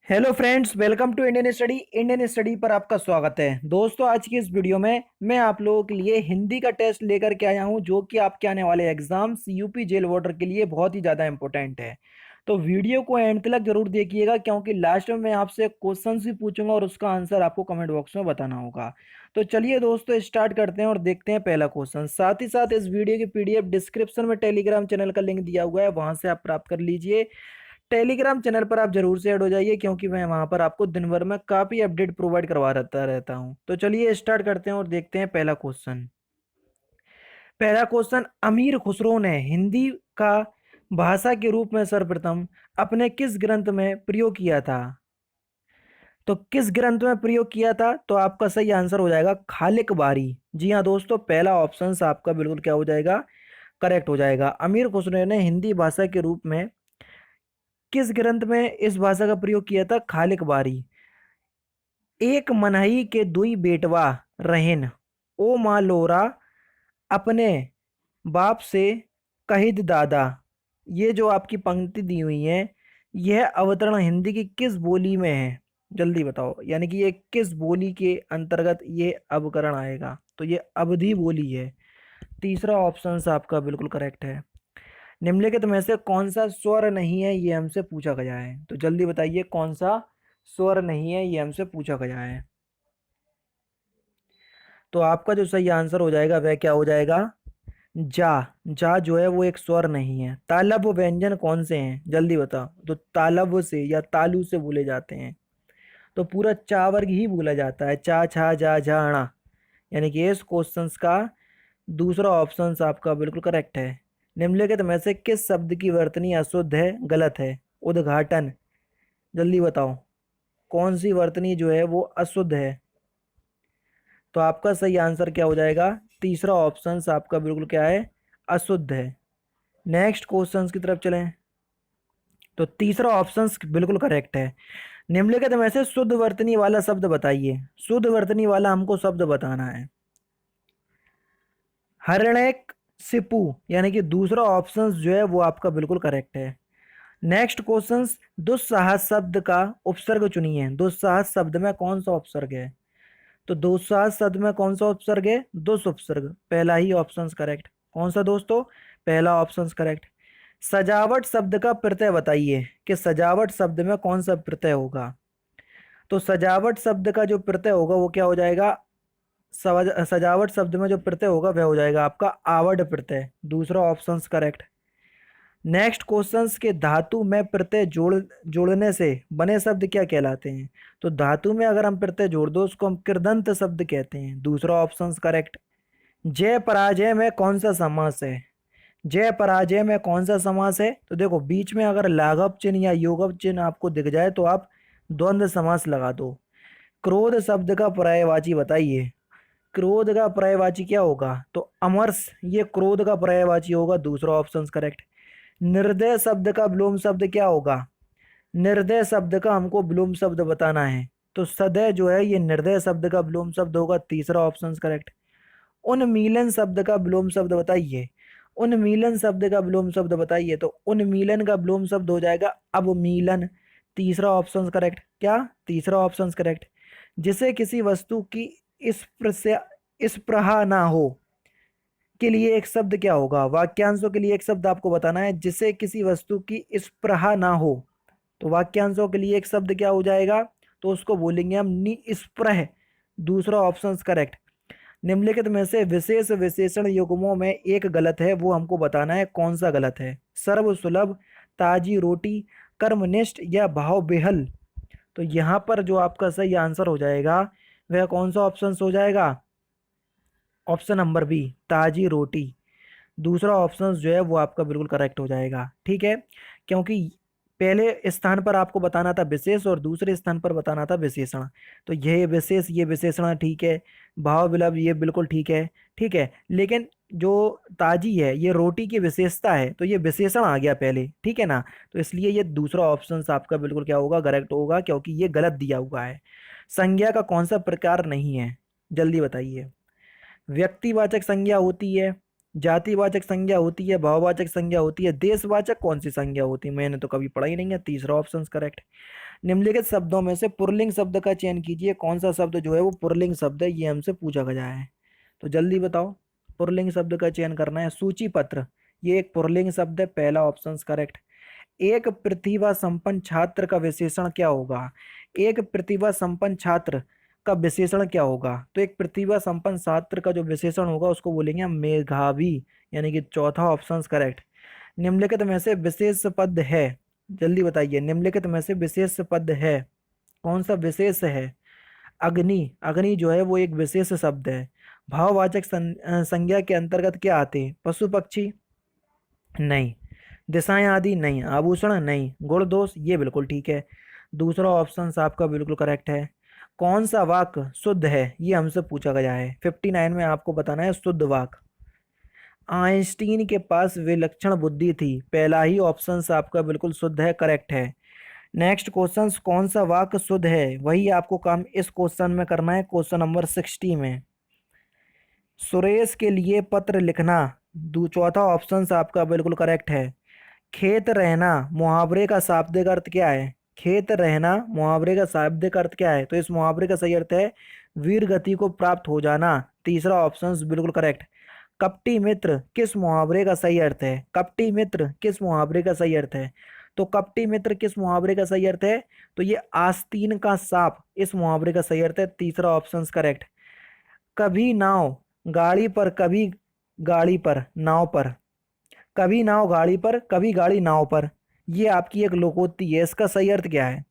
Hello friends, welcome to Indian study पर आपका स्वागत है। दोस्तों, आज की इस वीडियो में मैं आप लोगों के लिए हिंदी का टेस्ट लेकर के आया हूं, जो कि आपके आने वाले एग्जाम्स यूपी जेल वार्डर के लिए बहुत ही ज़्यादा इंपॉर्टेंट है। तो वीडियो को एंड तक जरूर देखिएगा, क्योंकि लास्ट में मैं आपसे क्वेश्चन भी पूछूंगा और उसका आंसर आपको कमेंट बॉक्स में बताना होगा। तो चलिए दोस्तों, स्टार्ट करते हैं और देखते हैं पहला क्वेश्चन। साथ ही साथ इस वीडियो की पीडीएफ डिस्क्रिप्शन में टेलीग्राम चैनल का लिंक दिया हुआ है, वहां से आप प्राप्त कर लीजिए। टेलीग्राम चैनल पर आप जरूर से ऐड हो जाइए, क्योंकि मैं वहां पर आपको दिन भर में काफी अपडेट प्रोवाइड करवा रहता हूं। तो चलिए स्टार्ट करते हैं और देखते हैं पहला क्वेश्चन। पहला क्वेश्चन, अमीर खुसरो ने हिंदी का भाषा के रूप में सर्वप्रथम अपने किस ग्रंथ में प्रयोग किया था? तो किस ग्रंथ में प्रयोग किया था? तो आपका सही आंसर हो जाएगा खालिक बारी। जी हाँ दोस्तों, पहला ऑप्शन आपका बिल्कुल क्या हो जाएगा, करेक्ट हो जाएगा। अमीर खुसरो ने हिंदी भाषा के रूप में किस ग्रंथ में इस भाषा का प्रयोग किया था? खालिक बारी। एक मनहई के दुई बेटवा रहेन, ओ माँ लोरा अपने बाप से कहिद दादा। ये जो आपकी पंक्ति दी हुई है, यह अवतरण हिंदी की किस बोली में है? जल्दी बताओ, यानी कि ये किस बोली के अंतर्गत ये अवकरण आएगा? तो ये अवधी बोली है। तीसरा ऑप्शन आपका बिल्कुल करेक्ट है। निम्नलिखित में से कौन सा स्वर नहीं है, ये हमसे पूछा गया है। तो जल्दी बताइए, कौन सा स्वर नहीं है, ये हमसे पूछा गया है। तो आपका जो सही आंसर हो जाएगा वह क्या हो जाएगा? जा। जा जो है वो एक स्वर नहीं है। तालब व्यंजन कौन से हैं? जल्दी बताओ। तो तालब से या तालु से बोले जाते हैं। तो पूरा चा वर्ग ही बोला जाता है, चा छा जा झा णा। यानी कि इस क्वेश्चन का दूसरा ऑप्शन आपका बिल्कुल करेक्ट है। निम्नलिखित में से किस शब्द की वर्तनी अशुद्ध है, गलत है? उद्घाटन। जल्दी बताओ, कौन सी वर्तनी जो है वो अशुद्ध है? तो आपका सही आंसर क्या हो जाएगा? तीसरा ऑप्शन आपका बिल्कुल क्या है, अशुद्ध है। नेक्स्ट क्वेश्चंस की तरफ चलें। तो तीसरा ऑप्शन बिल्कुल करेक्ट है। निम्नलिखित में से शुद्ध वर्तनी वाला शब्द बताइए। शुद्ध वर्तनी वाला हमको शब्द बताना है। हरणैक सिपू, यानी कि दूसरा ऑप्शन जो है वो आपका बिल्कुल करेक्ट है। नेक्स्ट क्वेश्चन, दुस्साहस शब्द का उपसर्ग चुनिए। दुस्साहस शब्द में कौन सा उपसर्ग है? तो दुस्साहस शब्द में कौन सा उपसर्ग है? दुस उपसर्ग। पहला ही ऑप्शन करेक्ट। कौन सा दोस्तों? पहला ऑप्शन करेक्ट। सजावट शब्द का प्रत्यय बताइए कि सजावट शब्द में कौन सा प्रत्यय होगा? तो सजावट शब्द का जो प्रत्यय होगा वो क्या हो जाएगा? सजावट शब्द में जो प्रत्यय होगा वह हो जाएगा आपका आवड प्रत्यय। दूसरा ऑप्शन करेक्ट। नेक्स्ट क्वेश्चंस के धातु में प्रत्यय जोड़ने से बने शब्द क्या कहलाते हैं? तो धातु में अगर हम प्रत्यय जोड़ दो उसको हम कृदंत शब्द कहते हैं। दूसरा ऑप्शन करेक्ट। जय पराजय में कौन सा समास है? जय पराजय में कौन सा समास है? तो देखो, बीच में अगर लाघव चिन्ह या योगव चिन्ह आपको दिख जाए तो आप द्वंद्व समास लगा दो। क्रोध शब्द का पर्यायवाची बताइए। क्रोध का पर्यायवाची क्या होगा? तो अमरस, ये क्रोध का पर्यायवाची होगा। दूसरा ऑप्शन करेक्ट। निर्दय शब्द का विलोम शब्द क्या होगा? निर्दय शब्द का हमको विलोम शब्द बताना है। तो सदय जो है ये निर्दय शब्द का विलोम शब्द होगा। तीसरा ऑप्शन करेक्ट। उन्मीलन शब्द का विलोम शब्द बताइए। उन्मीलन शब्द का विलोम शब्द बताइए। तो उन्मीलन का विलोम शब्द हो जाएगा अवमीलन। तीसरा ऑप्शन करेक्ट। क्या? तीसरा ऑप्शन करेक्ट। जिसे किसी वस्तु की स्पृहा ना हो के लिए एक शब्द क्या होगा? वाक्यांशों के लिए एक शब्द आपको बताना है। जिसे किसी वस्तु की स्पृहा ना हो, तो वाक्यांशों के लिए एक शब्द क्या हो जाएगा? तो उसको बोलेंगे हम निस्पृह। दूसरा ऑप्शन करेक्ट। निम्नलिखित में से विशेष विशेषण युग्मों में एक गलत है, वो हमको बताना है। कौन सा गलत है? सर्व सुलभ, ताजी रोटी, कर्मनिष्ठ या भाव बेहल। तो यहाँ पर जो आपका सही आंसर हो जाएगा वह कौन सा ऑप्शन हो जाएगा? ऑप्शन नंबर बी, ताजी रोटी। दूसरा ऑप्शन जो है वो आपका बिल्कुल करेक्ट हो जाएगा। ठीक है, क्योंकि पहले स्थान पर आपको बताना था विशेष और दूसरे स्थान पर बताना था विशेषण। तो ये विशेष, ये विशेषण ठीक है। भाव विलभ ये बिल्कुल ठीक है। ठीक है, लेकिन जो ताजी है ये रोटी की विशेषता है, तो ये विशेषण आ गया पहले। ठीक है ना? तो इसलिए ये दूसरा ऑप्शन आपका बिल्कुल क्या होगा, करेक्ट होगा, क्योंकि ये गलत दिया हुआ है। संज्ञा का कौन सा प्रकार नहीं है? जल्दी बताइए। व्यक्तिवाचक संज्ञा होती है, जातिवाचक संज्ञा होती है, भाववाचक संज्ञा होती है, देशवाचक कौन सी संज्ञा होती है? मैंने तो कभी पढ़ा ही नहीं है। तीसरा ऑप्शन करेक्ट। निम्नलिखित शब्दों में से पुल्लिंग शब्द का चयन कीजिए, कौन सा शब्द जो है वो पुल्लिंग शब्द है, ये हमसे पूछा गया है। तो जल्दी बताओ, पुल्लिंग शब्द का चयन करना है। सूची पत्र, ये एक पुल्लिंग शब्द है, पहला ऑप्शन करेक्ट। एक प्रतिभा संपन्न छात्र का विशेषण क्या होगा? एक प्रतिभा संपन्न छात्र का विशेषण क्या होगा? तो एक प्रतिभा संपन्न छात्र का जो विशेषण होगा उसको बोलेंगे हम मेधावी, यानी कि चौथा ऑप्शन करेक्ट। निम्नलिखित में से विशेष पद है, जल्दी बताइए, निम्नलिखित में से विशेष पद है, कौन सा विशेष है? अग्नि, अग्नि जो है वो एक विशेष शब्द है। भाववाचक संज्ञा के अंतर्गत क्या आते हैं? पशु पक्षी नहीं, दिशाएं आदि नहीं, आभूषण नहीं, गुण दोष ये बिल्कुल ठीक है। दूसरा ऑप्शन आपका बिल्कुल करेक्ट है। कौन सा वाक्य शुद्ध है, ये हमसे पूछा गया है। 59 में आपको बताना है शुद्ध वाक्य। आइंस्टीन के पास विलक्षण बुद्धि थी, पहला ही ऑप्शन आपका बिल्कुल शुद्ध है, करेक्ट है। नेक्स्ट क्वेश्चन, कौन सा वाक्य शुद्ध है, वही आपको काम इस क्वेश्चन में करना है, क्वेश्चन नंबर 60 में। सुरेश के लिए पत्र लिखना, चौथा ऑप्शन आपका बिल्कुल करेक्ट है। खेत रहना मुहावरे का शाब्दिक अर्थ क्या है? खेत रहना मुहावरे का शाब्दिक अर्थ क्या है? तो इस मुहावरे का सही अर्थ है वीर गति को प्राप्त हो जाना, तीसरा ऑप्शन बिल्कुल करेक्ट। कपटी मित्र किस मुहावरे का सही अर्थ है? कपटी मित्र किस मुहावरे का सही अर्थ है? तो कपटी मित्र किस मुहावरे का सही अर्थ है? तो ये आस्तीन का सांप इस मुहावरे का सही अर्थ है, तीसरा ऑप्शन करेक्ट। कभी नाव गाड़ी पर, कभी गाड़ी पर नाव पर, कभी नाव गाड़ी पर, कभी गाड़ी नाव पर, ये आपकी एक लोकोक्ति है, इसका सही अर्थ क्या है?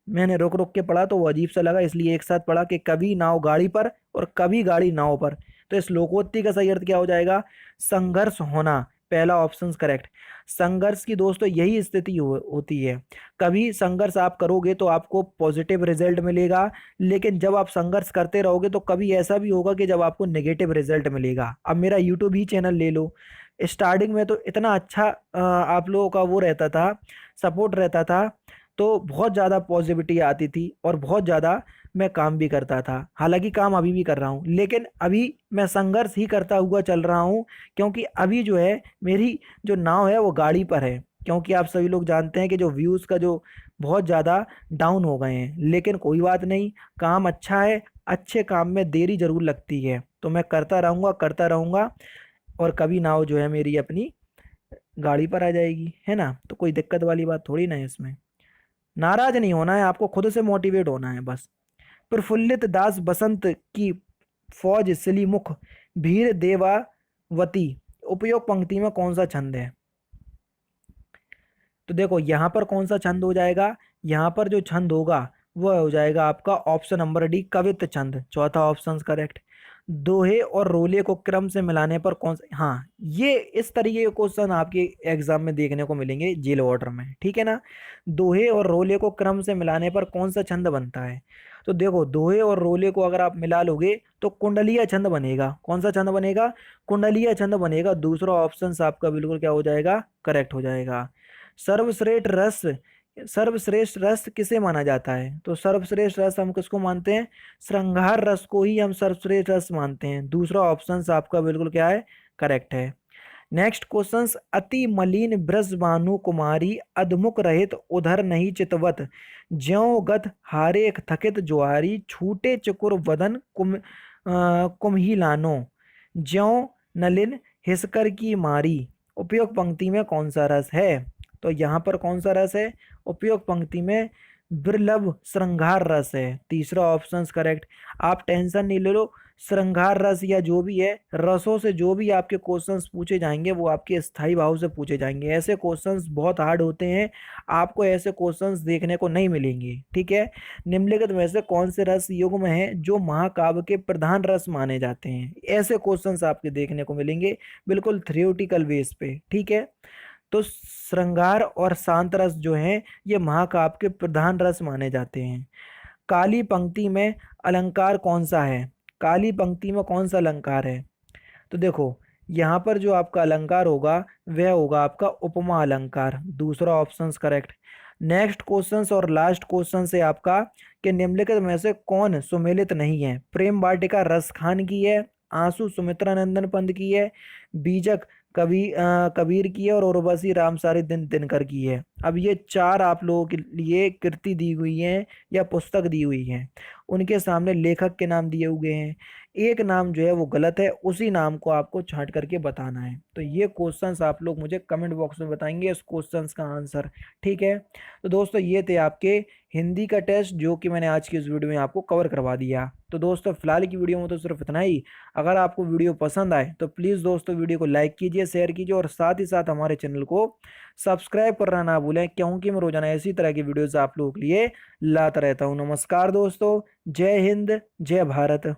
मैंने रुक रुक के पढ़ा तो वो अजीब सा लगा, इसलिए एक साथ पढ़ा कि कभी नाव गाड़ी पर और कभी गाड़ी नाव पर। तो इस लोकोक्ति का सही अर्थ क्या हो जाएगा? संघर्ष होना, पहला ऑप्शन करेक्ट। संघर्ष की दोस्तों यही स्थिति होती है, कभी संघर्ष आप करोगे तो आपको पॉजिटिव रिजल्ट मिलेगा, लेकिन जब आप संघर्ष करते रहोगे तो कभी ऐसा भी होगा कि जब आपको नेगेटिव रिजल्ट मिलेगा। अब मेरा यूट्यूब ही चैनल ले लो, स्टार्टिंग में तो इतना अच्छा आप लोगों का वो रहता था, सपोर्ट रहता था, तो बहुत ज़्यादा पॉजिटिविटी आती थी और बहुत ज़्यादा मैं काम भी करता था। हालांकि काम अभी भी कर रहा हूँ, लेकिन अभी मैं संघर्ष ही करता हुआ चल रहा हूँ, क्योंकि अभी जो है मेरी जो नाव है वो गाड़ी पर है। क्योंकि आप सभी लोग जानते हैं कि जो व्यूज़ का जो बहुत ज़्यादा डाउन हो गए हैं, लेकिन कोई बात नहीं, काम अच्छा है, अच्छे काम में देरी ज़रूर लगती है, तो मैं करता रहूँगा और कभी नाव जो है मेरी अपनी गाड़ी पर आ जाएगी, है ना। तो कोई दिक्कत वाली बात थोड़ी ना है इसमें। नाराज नहीं होना है, आपको खुद से मोटिवेट होना है बस। प्रफुल्लित दास बसंत की फौज सिलीमुख भीर देवावती, उपयोग पंक्ति में कौन सा छंद है? तो देखो यहाँ पर कौन सा छंद हो जाएगा, यहाँ पर जो छंद होगा वह हो जाएगा आपका ऑप्शन नंबर डी, कवित्त छंद, चौथा ऑप्शन करेक्ट। दोहे और रोले को क्रम से मिलाने पर कौन सा, हाँ ये इस तरीके के क्वेश्चन आपके एग्जाम में देखने को मिलेंगे जेल वाटर में, ठीक है ना। दोहे और रोले को क्रम से मिलाने पर कौन सा छंद बनता है? तो देखो दोहे और रोले को अगर आप मिला लोगे तो कुंडलीय छंद बनेगा। कौन सा छंद बनेगा? कुंडलीय छंद बनेगा, दूसरा ऑप्शन आपका बिल्कुल क्या हो जाएगा? करेक्ट हो जाएगा। सर्वश्रेष्ठ रस, सर्वश्रेष्ठ रस किसे माना जाता है? तो सर्वश्रेष्ठ रस हम किसको मानते हैं? श्रृंगार रस को ही हम सर्वश्रेष्ठ रस मानते हैं, दूसरा ऑप्शन आपका बिल्कुल क्या है? करेक्ट है। नेक्स्ट क्वेश्चन, अति मलिन ब्रज भानु कुमारी अधमुख रहित उधर नहीं चितवत, ज्यों गत हारे थकित जुआरी छूटे चकुर वदन कुम्हिलानो, ज्यों नलिन हिसकर की मारी, उपयोग पंक्ति में कौन सा रस है? तो यहाँ पर कौन सा रस है? उपयोग पंक्ति में बिरलभ श्रृंगार रस है, तीसरा ऑप्शन करेक्ट। आप टेंशन नहीं ले लो, श्रृंगार रस या जो भी है रसों से जो भी आपके क्वेश्चंस पूछे जाएंगे वो आपके स्थाई भाव से पूछे जाएंगे। ऐसे क्वेश्चंस बहुत हार्ड होते हैं, आपको ऐसे क्वेश्चंस देखने को नहीं मिलेंगे, ठीक है। निम्नलिखित में से कौन से रस युग्म हैं जो महाकाव्य के प्रधान रस माने जाते हैं? ऐसे क्वेश्चंस आपके देखने को मिलेंगे बिल्कुल थ्योरेटिकल बेस पे, ठीक है। तो श्रृंगार और शांत रस जो हैं ये महाकाव्य के प्रधान रस माने जाते हैं। काली पंक्ति में अलंकार कौन सा है? काली पंक्ति में कौन सा अलंकार है? तो देखो यहाँ पर जो आपका अलंकार होगा वह होगा आपका उपमा अलंकार, दूसरा ऑप्शन करेक्ट। नेक्स्ट क्वेश्चन और लास्ट क्वेश्चन से आपका कि निम्नलिखित में से कौन सुमेलित नहीं है? प्रेम वाटिका रस खान की है, आंसू सुमित्रा नंदन पंत की है, बीजक कबीर की है और उर्वशी रामसारी दिनकर की है। अब ये चार आप लोगों के लिए कृति दी हुई है या पुस्तक दी हुई है, उनके सामने लेखक के नाम दिए हुए हैं। एक नाम जो है वो गलत है, उसी नाम को आपको छांट करके बताना है। तो ये क्वेश्चंस आप लोग मुझे कमेंट बॉक्स में बताएंगे इस क्वेश्चंस का आंसर। ठीक है, तो दोस्तों ये थे आपके हिंदी का टेस्ट जो कि मैंने आज की इस वीडियो में आपको कवर करवा दिया। तो दोस्तों फिलहाल की वीडियो में तो सिर्फ इतना ही। अगर आपको वीडियो पसंद आए तो प्लीज़ दोस्तों वीडियो को लाइक कीजिए, शेयर कीजिए और साथ ही साथ हमारे चैनल को सब्सक्राइब करना ना भूलें, क्योंकि मैं रोजाना इसी तरह की वीडियोस आप लोगों के लिए लाता रहता हूँ। नमस्कार दोस्तों, जय हिंद, जय भारत।